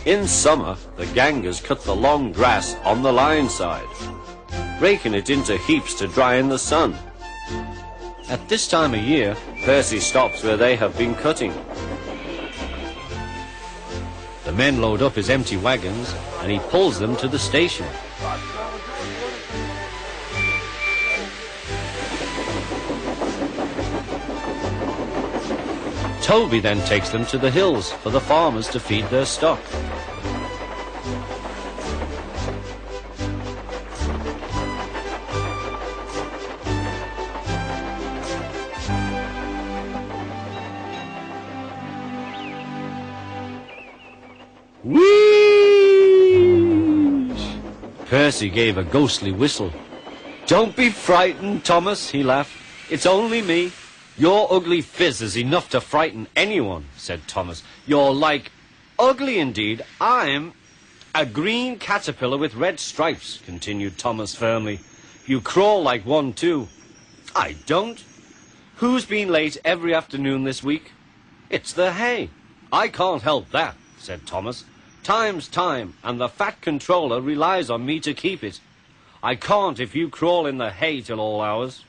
In summer, the gangers cut the long grass on the lineside, raking it into heaps to dry in the sun. At this time of year, Percy stops where they have been cutting. The men load up his empty wagons and he pulls them to the station. Toby then takes them to the hills for the farmers to feed their stock. Whee! Percy gave a ghostly whistle. "Don't be frightened, Thomas," he laughed. "It's only me." "Your ugly phiz is enough to frighten anyone," said Thomas. "You're like..." "Ugly indeed. I'm a green caterpillar with red stripes," continued Thomas firmly. "You crawl like one too." "I don't." "Who's been late every afternoon this week?" "It's the hay." "I can't help that," said Thomas. "Time's time, and the fat controller relies on me to keep it. I can't if you crawl in the hay till all hours."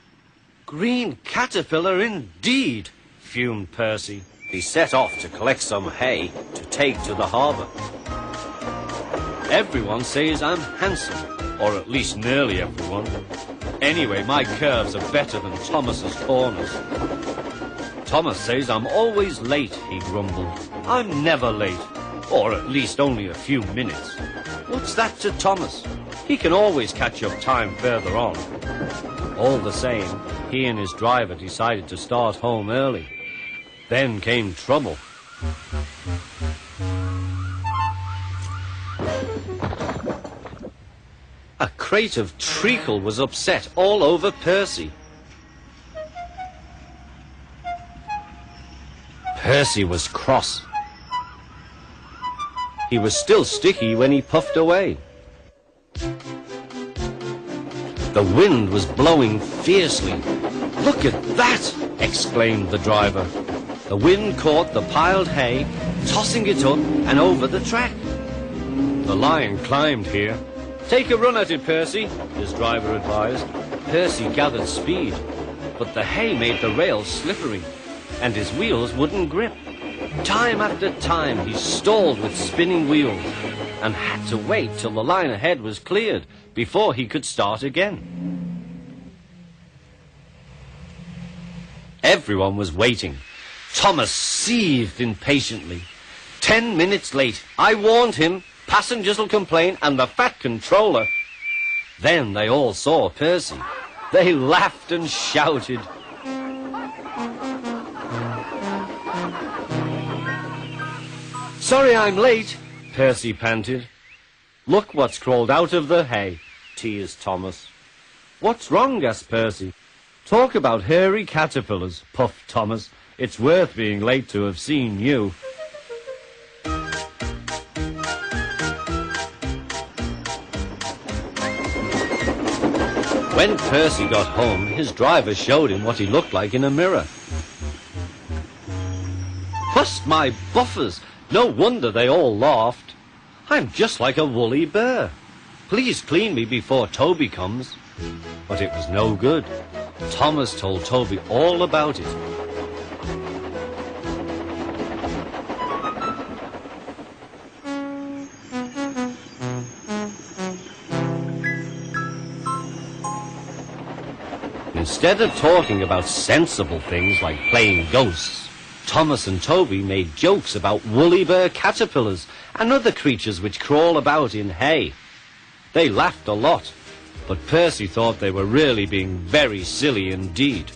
"Green caterpillar indeed," fumed Percy. He set off to collect some hay to take to the harbour. "Everyone says I'm handsome, or at least nearly everyone. Anyway, my curves are better than Thomas's corners." "Thomas says I'm always late," he grumbled. "I'm never late, or at least only a few minutes." "What's that to Thomas? He can always catch up time further on." All the same, he and his driver decided to start home early. Then came trouble. A crate of treacle was upset all over Percy. Percy was cross. He was still sticky when he puffed away. The wind was blowing fiercely. "Look at that!" exclaimed the driver. The wind caught the piled hay, tossing it up and over the track. The lion climbed here. "Take a run at it, Percy," his driver advised. Percy gathered speed, but the hay made the rails slippery, and his wheels wouldn't grip. Time after time he stalled with spinning wheels and had to wait till the line ahead was cleared before he could start again. Everyone was waiting. Thomas seethed impatiently. 10 minutes late. I warned him. Passengers will complain, and the fat controller. Then they all saw Percy. They laughed and shouted. "Sorry I'm late," Percy panted. "Look what's crawled out of the hay," teased Thomas. "What's wrong?" asked Percy. "Talk about hairy caterpillars," puffed Thomas. "It's worth being late to have seen you." When Percy got home, his driver showed him what he looked like in a mirror. "Bust my buffers! No wonder they all laughed. I'm just like a woolly bear. Please clean me before Toby comes." But it was no good. Thomas told Toby all about it. Instead of talking about sensible things like playing ghosts, Thomas and Toby made jokes about woolly bear caterpillars and other creatures which crawl about in hay. They laughed a lot, but Percy thought they were really being very silly indeed.